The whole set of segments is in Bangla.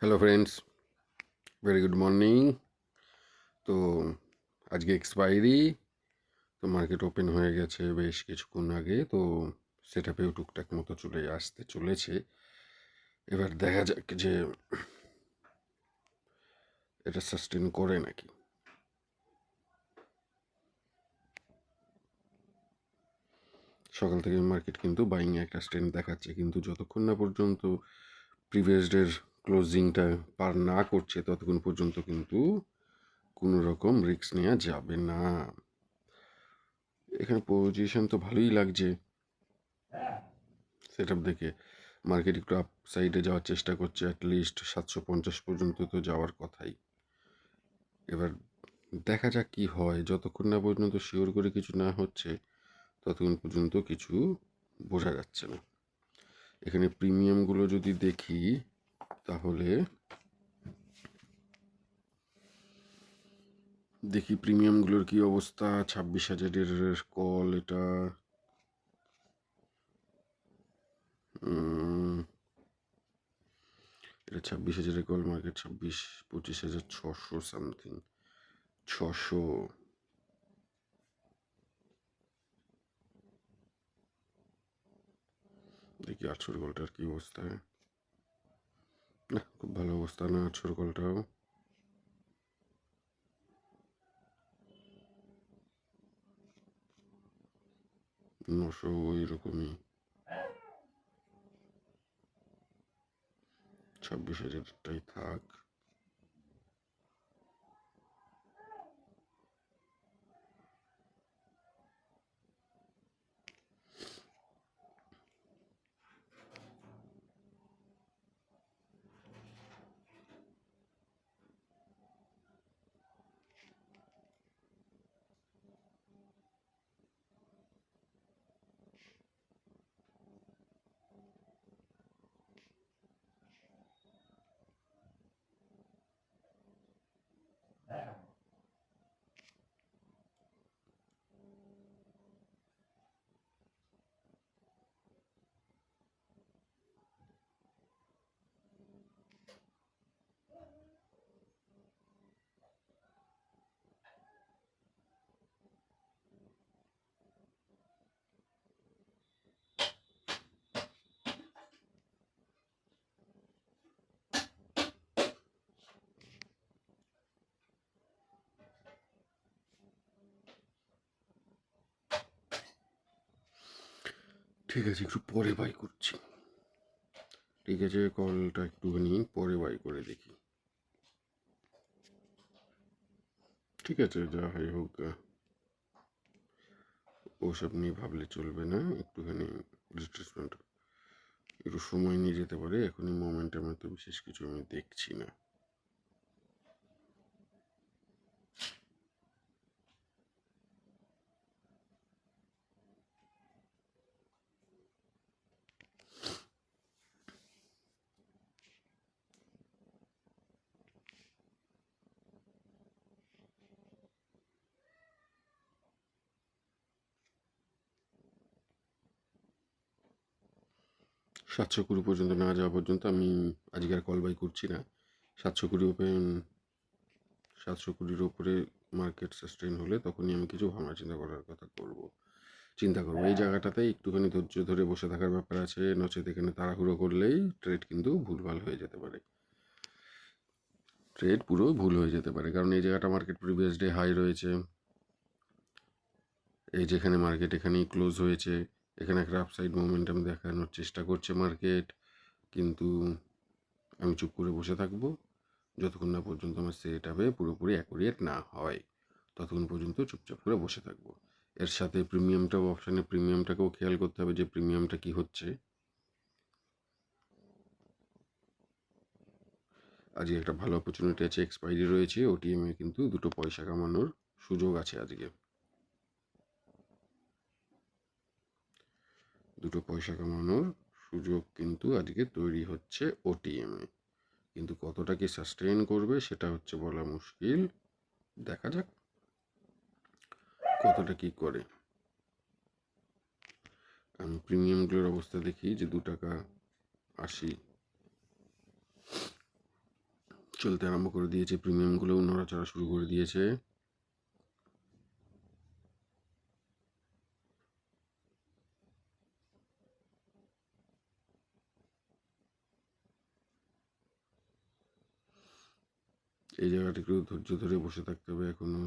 Hello friends, very good morning. তো আজকে এক্সপায়ারি, তো মার্কেট ওপেন হয়ে গেছে বেশ কিছুক্ষণ আগে। তো সেট আপেও টুকটাক মতো চলে আসতে চলেছে। এবার দেখা যাক যে এটা সাস্টেন করে নাকি। সকাল থেকে মার্কেট কিন্তু বাইং একটা স্ট্রেন্থ দেখাচ্ছে, কিন্তু যতক্ষণ না পর্যন্ত প্রিভিয়াস ডের ক্লোজিংটা পার না করছে ততক্ষণ পর্যন্ত কিন্তু কোনো রকম রিস্ক নেওয়া যাবে না। এখানে পজিশন তো ভালোই লাগছে সেট আপ দেখে। মার্কেট একটু আপ সাইডে যাওয়ার চেষ্টা করছে, অ্যাটলিস্ট 750 পর্যন্ত তো যাওয়ার কথাই। এবার দেখা যাক কি হয়। যতক্ষণ না পর্যন্ত শিওর করে কিছু না হচ্ছে ততক্ষণ পর্যন্ত কিছু বোঝা যাচ্ছে না। এখানে প্রিমিয়ামগুলো যদি দেখি তাহলে দেখি প্রিমিয়ামগুলোর কি অবস্থা। 26,000-এর কল এটা। এটা 26,000-এর কল, মার্কেট 25,600 সামথিং, 600। দেখি 800 কলটার কি অবস্থা। না, খুব ভালো অবস্থা না 800 কলটাও। 900 ওই রকমই। 26,000টাই থাক। ঠিক আছে, একটু পরে বাই করছি। ঠিক আছে, কলটা একটুখানি পরে বাই করে দেখি। ঠিক আছে, যা হয় হোক, ওসব নিয়ে ভাবলে চলবে না। একটুখানি রিট্রেসমেন্ট একটু সময় নিয়ে যেতে পারে। এখনই মোমেন্টামে তো বিশেষ কিছু আমি দেখছি না। সাতশো কুড়ি পর্যন্ত না যাওয়া পর্যন্ত আমি আজকে আর কল বাই করছি না। 720 ওপেন, 720-র উপরে মার্কেট সাস্টেইন হলে তখনই আমি কিছু ভাবনা চিন্তা করার কথা চিন্তা করবো। এই জায়গাটাতে একটুখানি ধৈর্য ধরে বসে থাকার ব্যাপার আছে, নচেত এখানে তাড়াহুড়ো করলেই ট্রেড কিন্তু ভুলভাল হয়ে যেতে পারে। ট্রেড পুরো ভুল হয়ে যেতে পারে, কারণ এই জায়গাটা মার্কেট প্রিভিয়াস ডে হাই রয়েছে। এই যেখানে মার্কেট এখানেই ক্লোজ হয়েছে, এখানে একটা আপসাইড মোমেন্টাম দেখানোর চেষ্টা করছে মার্কেট, কিন্তু আমি চুপ করে বসে থাকবো যতক্ষণ না পর্যন্ত আমার সেট আপে পুরোপুরি অ্যাকুরেট না হয়। ততক্ষণ পর্যন্ত চুপচাপ করে বসে থাকবো। এর সাথে প্রিমিয়ামটাও, অপশানে প্রিমিয়ামটাকেও খেয়াল করতে হবে যে প্রিমিয়ামটা কি হচ্ছে। আজকে একটা ভালো অপরচুনিটি আছে, এক্সপায়ারি রয়েছে, ওটিএমে কিন্তু 2 পয়সা কামানোর সুযোগ আছে আজকে। 2 পয়সা কামানোর সুযোগ কিন্তু আজকে তৈরি হচ্ছে ওটিএমে, কিন্তু কতটা কি সাস্টেইন করবে সেটা হচ্ছে বলা মুশকিল। দেখা যাক কতটা কি করে। আমি প্রিমিয়ামগুলোর অবস্থা দেখি যে 2 টাকা 80, চলতে আরম্ভ করে দিয়েছে, প্রিমিয়ামগুলোও নড়াচড়া শুরু করে দিয়েছে। এই জায়গাটা একটু ধৈর্য ধরে বসে থাকতে হবে, এখনো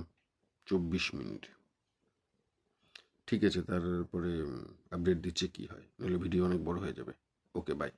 24 মিনিট। ঠিক আছে, তারপরে আপডেট দিচ্ছে কি হয়, নাহলে ভিডিও অনেক বড় হয়ে যাবে। ওকে, বাই।